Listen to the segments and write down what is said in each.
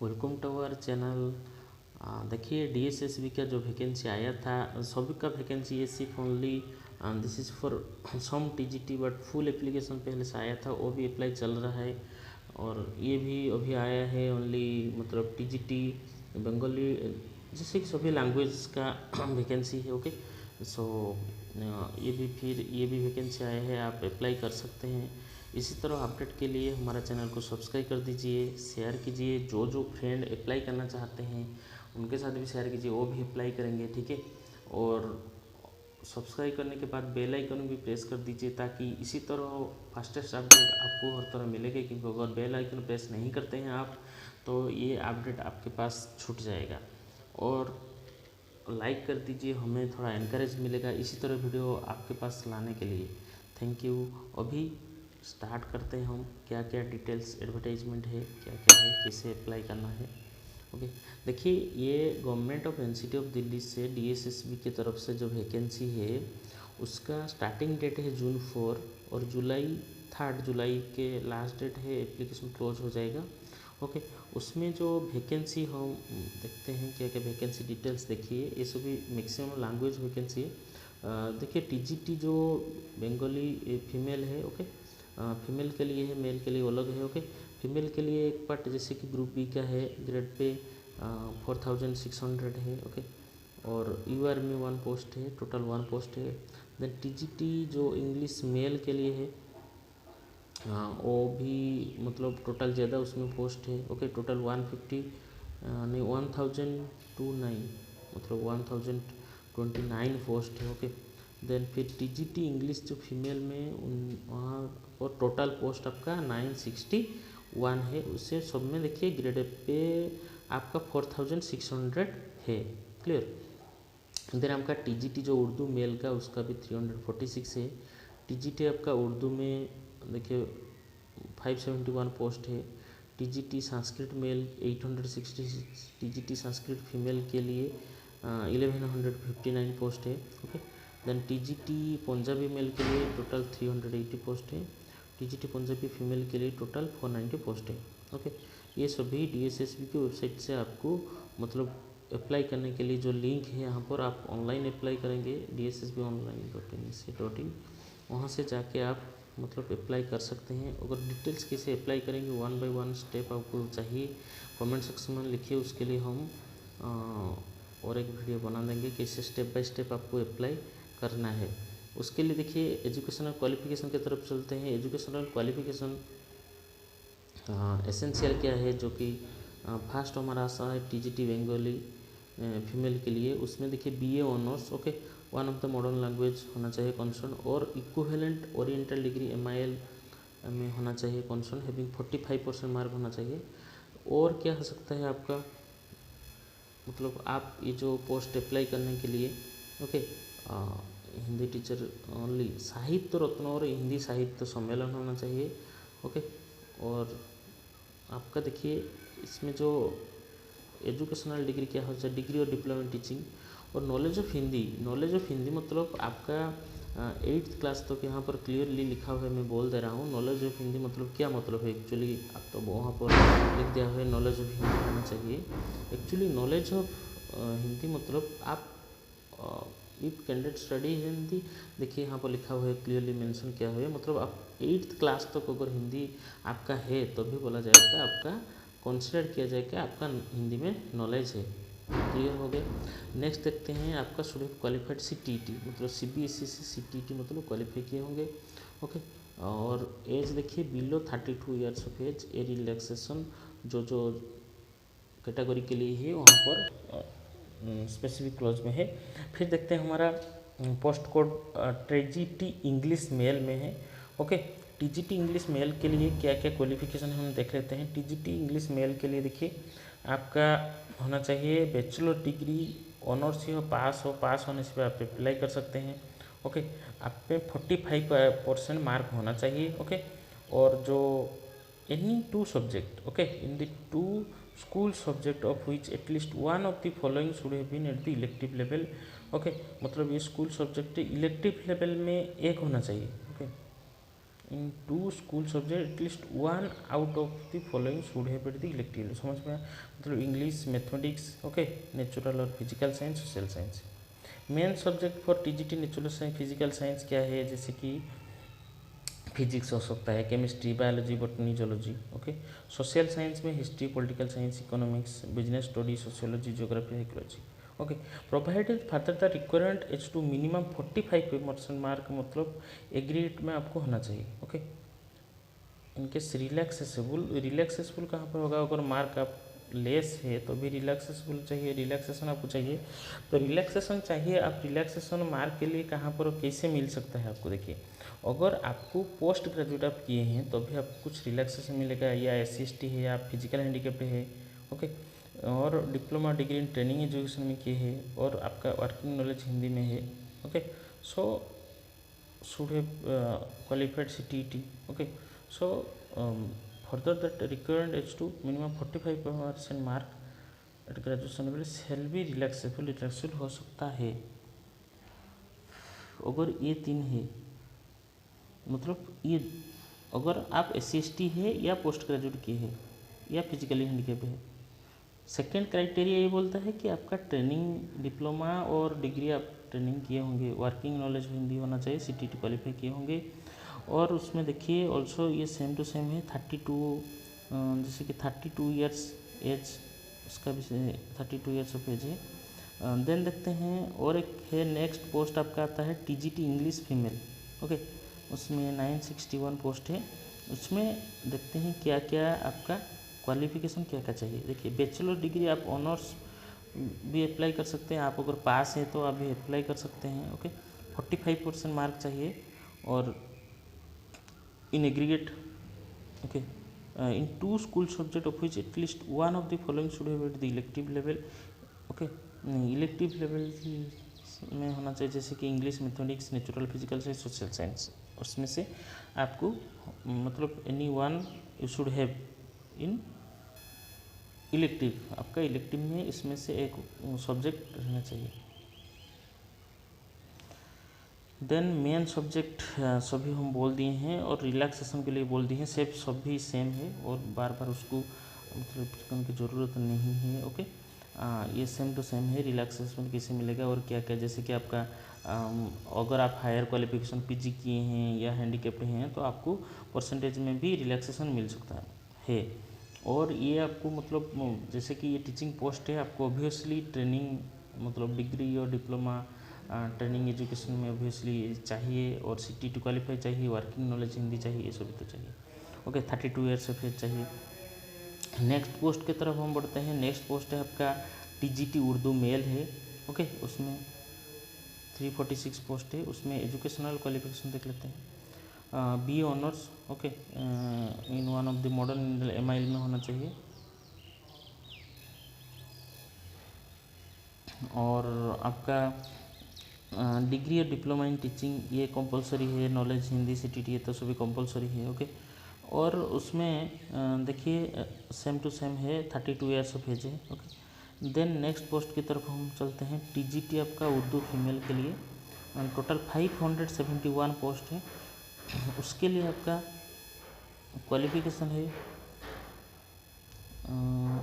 Welcome to our channel. देखिए DSSB का जो वैकेंसी आया था, सभी का वैकेंसी है, सिर्फ only this is for some TGT, but full application पहले से आया था, वो भी अप्लाई चल रहा है। और ये भी अभी आया है ओनली, मतलब टीजीटी बंगाली, जैसे कि सभी लैंग्वेज का वैकेंसी है। ओके, सो ये भी वैकेंसी आया है, आप अप्लाई कर सकते हैं। इसी तरह अपडेट के लिए हमारा चैनल को सब्सक्राइब कर दीजिए, शेयर कीजिए। जो जो फ्रेंड अप्लाई करना चाहते हैं उनके साथ भी शेयर कीजिए, वो भी अप्लाई करेंगे, ठीक है। और सब्सक्राइब करने के बाद बेल आइकन भी प्रेस कर दीजिए, ताकि इसी तरह फास्टेस्ट अपडेट आपको हर तरह मिलेगा। क्योंकि अगर बेल आइकन प्रेस नहीं करते हैं आप, तो ये अपडेट आपके पास छूट जाएगा। और लाइक कर दीजिए, हमें थोड़ा इनकरेज मिलेगा इसी तरह वीडियो आपके पास लाने के लिए। Thank you. अभी स्टार्ट करते हैं हम, क्या क्या डिटेल्स एडवर्टाइजमेंट है, क्या क्या है, कैसे अप्लाई करना है। ओके, देखिए ये government of NCT of Delhi से डीएसएसबी की तरफ से जो वैकेंसी है, उसका स्टार्टिंग डेट है जून 4 और जुलाई 3 जुलाई के लास्ट डेट है, एप्लीकेशन क्लोज हो जाएगा। ओके, उसमें जो वैकेंसी हम देखते हैं, क्या क्या वैकेंसी डिटेल्स देखिए। ये सभी मैक्सिमम लैंग्वेज वैकेंसी है। देखिए टीजीटी जो बंगाली फीमेल है, ओके, फीमेल के लिए है, मेल के लिए अलग है। ओके, फीमेल के लिए एक पार्ट जैसे कि ग्रुप बी का है, ग्रेड पे 4600 है। ओके, और यूआर में 1 पोस्ट है, टोटल 1 पोस्ट है। देन टीजीटी जो इंग्लिश मेल के लिए है, वो भी मतलब टोटल ज़्यादा उसमें पोस्ट है। ओके, टोटल 150 नहीं 1029, मतलब 1029 पोस्ट है। ओके, देन फिर टीजीटी इंग्लिश जो फीमेल में वहाँ और टोटल पोस्ट आपका 961 है। उससे सब में देखिए ग्रेड पे आपका 4600 है। क्लियर। देन आपका टीजीटी जो उर्दू मेल का, उसका भी 346 है। टीजीटी आपका उर्दू में देखिए 571 पोस्ट है। TGT Sanskrit male 866, TGT Sanskrit female के लिए 1159 पोस्ट है। Okay, then TGT Punjabi male के लिए टोटल 380 पोस्ट है। टीजीटी पंजाबी फीमेल के लिए टोटल 490 पोस्ट है। ओके, ये सभी डीएसएसबी की वेबसाइट से आपको मतलब अप्लाई करने के लिए जो लिंक है, यहाँ पर आप ऑनलाइन अप्लाई करेंगे, DSSBonline.in, वहाँ से जाके आप मतलब अप्लाई कर सकते हैं। अगर डिटेल्स कैसे अप्लाई करेंगे, 1 बाय 1 स्टेप आपको चाहिए, कमेंट सेक्शन में लिखिए, उसके लिए हम और एक वीडियो बना देंगे कैसे स्टेप बाय स्टेप आपको अप्लाई करना है। उसके लिए देखिए एजुकेशनल क्वालिफिकेशन की तरफ चलते हैं। एजुकेशनल क्वालिफिकेशन एसेंशियल क्या है, जो कि फर्स्ट हमारा आशा है टीजीटी बंगाली फीमेल के लिए, उसमें देखिए BA honours, okay, one of the modern language होना चाहिए कंसर्न, और इक्विवेलेंट ओरिएंटल डिग्री एमआईएल में होना चाहिए कंसर्न, हैविंग 45% मार्क होना चाहिए। और क्या हो सकता है आपका, मतलब आप ये जो पोस्ट अप्लाई करने के लिए, ओके, हिंदी टीचर ओनली, साहित्य रत्न और हिंदी साहित्य सम्मेलन होना चाहिए। ओके, और आपका देखिए इसमें जो एजुकेशनल डिग्री क्या हो जाए, डिग्री और डिप्लोमा इन टीचिंग, और knowledge of Hindi. Knowledge of Hindi मतलब आपका 8th क्लास तक यहाँ पर क्लियरली लिखा हुआ है, मैं बोल दे रहा हूँ। नॉलेज ऑफ हिंदी मतलब क्या मतलब है एक्चुअली, आप तो वहाँ पर लिख दिया हुआ है नॉलेज ऑफ हिंदी होना चाहिए। एक्चुअली नॉलेज ऑफ हिंदी मतलब आप इफ कैंडिडेट स्टडी हिंदी, देखिए यहाँ पर लिखा हुआ है, क्लियरली मेंशन किया हुआ है, मतलब आप 8th क्लास तक अगर हिंदी आपका है तो भी बोला जाएगा, आपका कंसिडर किया जाएगा, आपका हिंदी में नॉलेज है। क्लियर हो गया। नेक्स्ट देखते हैं, आपका शुड हैव क्वालिफाइड सीटीईटी, मतलब सीबीएसई से सीटीईटी मतलब क्वालिफाई किए होंगे। ओके, और एज देखिए below 32 years of age, a relaxation जो जो कैटेगरी के लिए है वहाँ पर स्पेसिफिक क्लॉज में है। फिर देखते हैं हमारा post code TGT English male में है। ओके, टीजीटी इंग्लिश मेल के लिए क्या क्या क्वालिफिकेशन है हम देख लेते हैं। टीजीटी इंग्लिश मेल के लिए देखिए आपका होना चाहिए बैचलर डिग्री, ऑनर्स ही हो, पास होने से आप अप्लाई कर सकते हैं। ओके, आप पे 45% मार्क होना चाहिए। ओके, और जो any 2 subject, okay, in the 2 school subject of which at least one of the following should have been at the elective level. Okay, मतलब ये स्कूल सब्जेक्ट इलेक्टिव लेवल में एक होना चाहिए। Okay, in two school subject at least one out of the following should have the elective. समझ में आया? मतलब इंग्लिश, मैथमेटिक्स, ओके, नेचुरल और physical science, social science. Main subject for TGT natural science physical science क्या है, जैसे कि physics हो सकता है, chemistry, biology, botany, zoology, okay. Social science में history, political science, economics, business study, sociology, geography, psychology, okay. Provided further the requirement as to minimum 45% mark, मतलब agreed में आपको होना चाहिए, ओके। इनकेस रिलैक्सेबल कहाँ पर होगा, अगर मार्क आप लेस है तो भी रिलैक्सेबल चाहिए, रिलैक्सेशन आपको चाहिए, तो रिलैक्सेशन चाहिए। आप रिलैक्सेशन मार्क के लिए कहाँ पर और कैसे मिल सकता है आपको, देखिए अगर आपको पोस्ट ग्रेजुएट आप किए हैं तो भी आपको कुछ रिलैक्सेशन मिलेगा, या SC/ST है, या फिजिकल हैंडीकेप्ड है, ओके, और diploma degree in training education में किए है, और आपका वर्किंग नॉलेज हिंदी में है, okay. So should have qualified CTET, okay. So further that required is to minimum 45% mark at graduation level shall be relaxable हो सकता है। अगर ये 3 है, मतलब ये अगर आप SC/ST है, या पोस्ट ग्रेजुएट किए है, या फिजिकली हैंडीकेप है। सेकेंड क्राइटेरिया ये बोलता है कि आपका ट्रेनिंग, डिप्लोमा और डिग्री आप ट्रेनिंग किए होंगे, वर्किंग नॉलेज हिंदी होना चाहिए, CTET क्वालिफाई किए होंगे। और उसमें देखिए ऑल्सो ये सेम टू सेम है 32, जैसे कि 32 ईयर्स एज, उसका भी 32 ईयर्स ऑफ एज है। देन देखते हैं और एक है नेक्स्ट पोस्ट आपका आता है TGT इंग्लिश फीमेल, ओके। उसमें 961 पोस्ट है। उसमें देखते हैं क्या क्या आपका क्वालिफिकेशन क्या क्या चाहिए। देखिए बैचलर डिग्री आप ऑनर्स भी अप्लाई कर सकते हैं, आप अगर पास है तो आप भी अप्लाई कर सकते हैं, ओके। 45% मार्क चाहिए, और in aggregate, okay, in two school subject of which at least one of the following should have at the elective level, okay. Elective level में होना चाहिए, जैसे कि English, mathematics, natural, physical science, social science. उसमें से आपको मतलब any one you should have in elective, आपका इलेक्टिव में इसमें से एक सब्जेक्ट रहना चाहिए। देन मेन सब्जेक्ट सभी हम बोल दिए हैं, और रिलैक्सेशन के लिए बोल दिए हैं, सिर्फ सभी सेम है, और बार बार उसको मतलब रिपीट करने की ज़रूरत नहीं है, ओके। ये सेम टू सेम है। रिलैक्सेशन कैसे मिलेगा और क्या क्या, जैसे कि आपका अगर आप हायर क्वालिफिकेशन PG किए हैं या हैंडीकेप्ड हैं तो आपको परसेंटेज में भी रिलैक्सेशन मिल सकता है। और ये आपको मतलब जैसे कि ये टीचिंग पोस्ट है, आपको ऑब्वियसली ट्रेनिंग मतलब डिग्री और डिप्लोमा ट्रेनिंग एजुकेशन में ऑब्वियसली चाहिए, और CTET क्वालिफाई चाहिए, वर्किंग नॉलेज हिंदी चाहिए, ये सभी तो चाहिए, ओके। 32 ईयर्स ऑफ एज चाहिए। नेक्स्ट पोस्ट की तरफ हम बढ़ते हैं। नेक्स्ट पोस्ट है आपका TGT उर्दू मेल है, ओके। उसमें 346 पोस्ट है। उसमें एजुकेशनल क्वालिफिकेशन देख लेते हैं। BA honours, okay, in one of the modern MIL में होना चाहिए, और आपका डिग्री और डिप्लोमा इन टीचिंग ये कंपलसरी है, नॉलेज हिंदी CTET ये तो सभी कंपलसरी है, ओके। और उसमें देखिए सेम टू सेम है, 32 ईयर्स ऑफ एज है, ओके। देन नेक्स्ट पोस्ट की तरफ हम चलते हैं। TGT आपका उर्दू फीमेल के लिए टोटल 571 पोस्ट है। उसके लिए आपका क्वालिफिकेशन है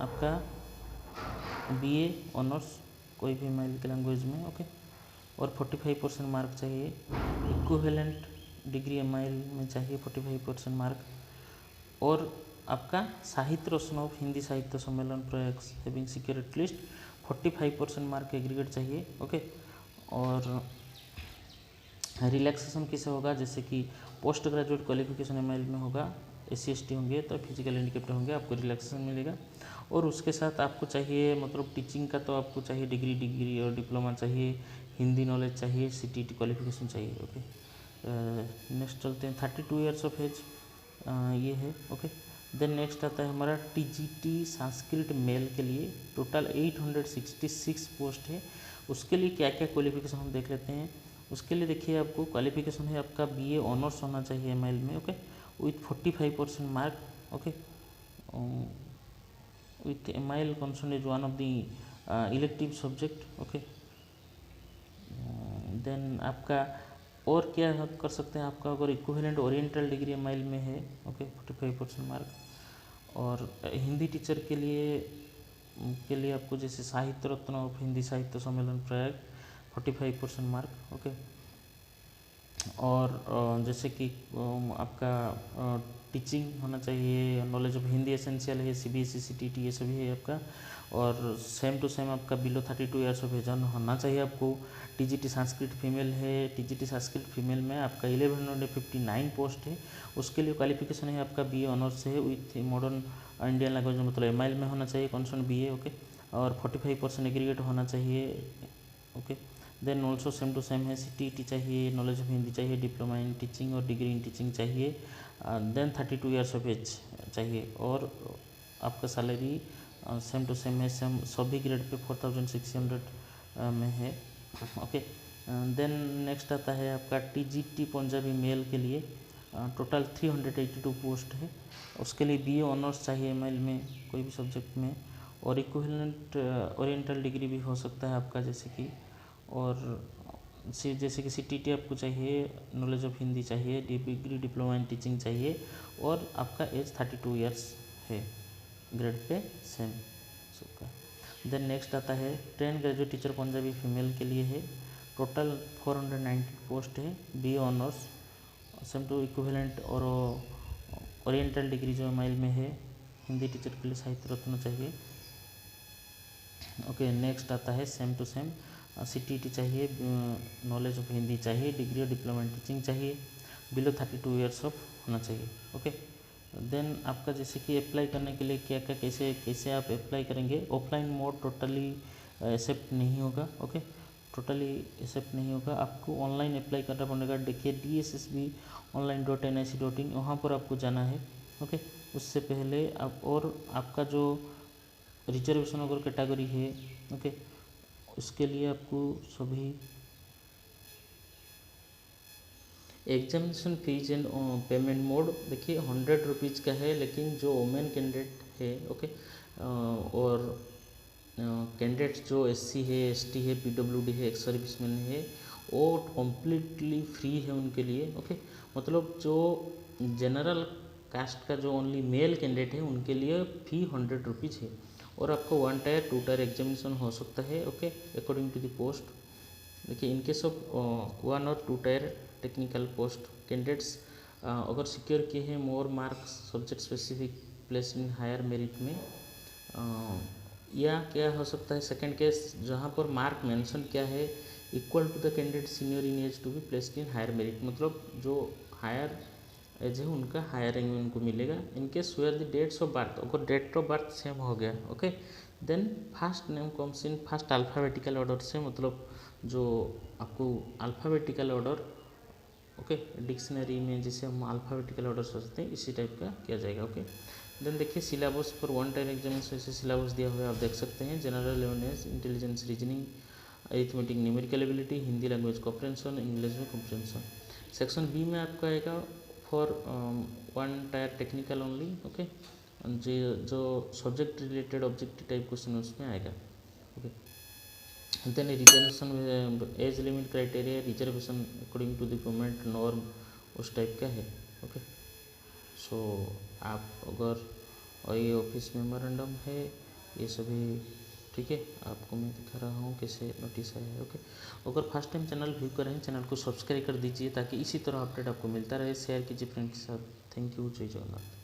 आपका BA ऑनर्स कोई भी MIL के लैंग्वेज में, ओके। और 45% मार्क चाहिए। इक्विवेलेंट डिग्री MIL में चाहिए 45% मार्क। और आपका साहित्य रचना ऑफ हिंदी साहित्य सम्मेलन प्रयास having secure at least 45% mark aggregate चाहिए, ओके। और रिलैक्सेशन किसे होगा, जैसे कि पोस्ट ग्रेजुएट क्वालिफिकेशन MIL में होगा, SC/ST होंगे तो फिजिकल हैंडीकेप्ड होंगे, आपको रिलैक्सेशन मिलेगा। और उसके साथ आपको चाहिए मतलब टीचिंग का तो आपको चाहिए डिग्री और डिप्लोमा चाहिए, हिंदी नॉलेज चाहिए, CTET क्वालिफिकेशन चाहिए, ओके। नेक्स्ट चलते हैं। 32 ईयर्स ऑफ एज ये है, ओके। देन नेक्स्ट आता है हमारा TGT संस्कृत मेल के लिए टोटल 866 पोस्ट है। उसके लिए क्या क्या क्वालिफिकेशन हम देख लेते हैं। उसके लिए देखिए आपको क्वालिफिकेशन है आपका BA ऑनर्स होना चाहिए MIL में, okay, with 45% mark, okay. With MIL concern is one of the elective subject, okay. Then आपका और क्या आप कर सकते हैं, आपका अगर इक्विवेलेंट ओरिएंटल डिग्री माइल में है, ओके, 45% मार्क। और हिंदी टीचर के लिए आपको जैसे साहित्य रत्न ऑफ हिंदी साहित्य सम्मेलन प्रयाग 45% मार्क, ओके। और जैसे कि आपका टीचिंग होना चाहिए, नॉलेज ऑफ हिंदी एसेंशियल है, CBSE CTT ये सभी है आपका। और सेम टू सेम आपका बिलो 32 ईयर्स ऑफ एज होना चाहिए आपको। TGT संस्कृत फीमेल है, TGT संस्कृत फीमेल में आपका 1159 पोस्ट है, उसके लिए क्वालिफिकेशन है आपका BA ऑनर्स है विथ मॉडर्न इंडियन लैंग्वेज, मतलब MIL में होना चाहिए कॉन्सर्न BA, ओके। और 45% एग्रीगेट होना चाहिए, okay. Then also same to same है, CTT चाहिए, नॉलेज ऑफ हिंदी चाहिए, डिप्लोमा इन टीचिंग और डिग्री इन टीचिंग चाहिए। देन 32 ईयर्स ऑफ एज चाहिए। और आपका सैलरी सेम टू सेम है, सेम सभी ग्रेड पे 4600 में है, ओके। देन नेक्स्ट आता है आपका TGT पंजाबी मेल के लिए टोटल 382 पोस्ट है, उसके लिए BA ऑनर्स चाहिए MIL में कोई भी सब्जेक्ट में। और इक्विवेलेंट ओरिएंटल डिग्री भी हो सकता है आपका, जैसे कि और जैसे कि CTT आपको चाहिए, नॉलेज ऑफ हिंदी चाहिए, डिग्री डिप्लोमा इन टीचिंग चाहिए, और आपका एज 32 ईयर्स है, ग्रेड पे सेम सबका। देन नेक्स्ट आता है train graduate teacher Punjabi female के लिए है, टोटल 490 पोस्ट है, BA honours, same to equivalent और ओरिएंटल डिग्री जो MIL में है, हिंदी टीचर के लिए साहित्य रत्न चाहिए, ओके। नेक्स्ट आता है सेम टू सेम CTT चाहिए, नॉलेज ऑफ हिंदी चाहिए, डिग्री और डिप्लोमा इन टीचिंग चाहिए, बिलो 32 ईयर्स ऑफ होना चाहिए, ओके। देन आपका जैसे कि अप्लाई करने के लिए क्या क्या कैसे आप अप्लाई करेंगे, ऑफलाइन मोड टोटली एक्सेप्ट नहीं होगा, ओके, टोटली एक्सेप्ट नहीं होगा, आपको ऑनलाइन अप्लाई करना पड़ेगा। देखिए DSSB.online.nic.in वहाँ पर आपको जाना है, ओके। उससे पहले आप और आपका जो रिजर्वेशन अगर कैटेगरी है, ओके, उसके लिए आपको सभी examination fees and payment mode देखिए 100 रुपीज़ का है, लेकिन जो वोमेन कैंडिडेट है, ओके, और कैंडिडेट्स जो SC है, ST है, PWD है, एक्स सर्विसमैन है, वो कम्प्लीटली फ्री है उनके लिए, ओके। मतलब जो जनरल कास्ट का जो ओनली मेल कैंडिडेट है उनके लिए फ़ी 100 रुपीज़ है। और आपको 1 टायर 2 टायर एग्जामिनेशन हो सकता है, okay, according to the post. देखिए इन केस ऑफ 1 और 2 टायर टेक्निकल पोस्ट कैंडिडेट्स अगर सिक्योर किए हैं more marks subject specific place in higher merit में, या क्या हो सकता है सेकंड केस जहाँ पर मार्क मेंशन क्या है equal to the candidate senior in age to be placed in higher merit, मतलब जो हायर एज है उनका हायर रैंक में उनको मिलेगा। In case where the dates of birth, अगर डेट ऑफ बर्थ सेम हो गया, okay, then first name comes in first alphabetical order से, मतलब जो आपको अल्फ़ाबेटिकल ऑर्डर, ओके, डिक्शनरी में जैसे हम अल्फ़ाबेटिकल ऑर्डर सोचते हैं इसी टाइप का किया जाएगा, ओके। देन देखिए सिलेबस फॉर 1 टायर एग्जामिनेशन से सिलेबस दिया हुआ है, आप देख सकते हैं। General awareness, intelligence, reasoning, arithmetic, numerical ability, Hindi language comprehension, English में कॉम्प्रेंशन। सेक्शन B में आपका आएगा for 1 tier technical only, okay, जो subject related objective type question उसमें आएगा, okay. Then reservation age limit criteria, reservation according to the government norm उस type का है, ओके। सो आप अगर, और ये ऑफिस मेमोरेंडम है, ये सभी ठीक है, आपको मैं दिखा रहा हूँ कैसे नोटिस आया है, ओके। अगर फर्स्ट टाइम चैनल व्यू कर रहे हैं, चैनल को सब्सक्राइब कर दीजिए ताकि इसी तरह अपडेट आपको मिलता रहे। शेयर कीजिए फ्रेंड के साथ। थैंक यू, जय जगन्नाथ।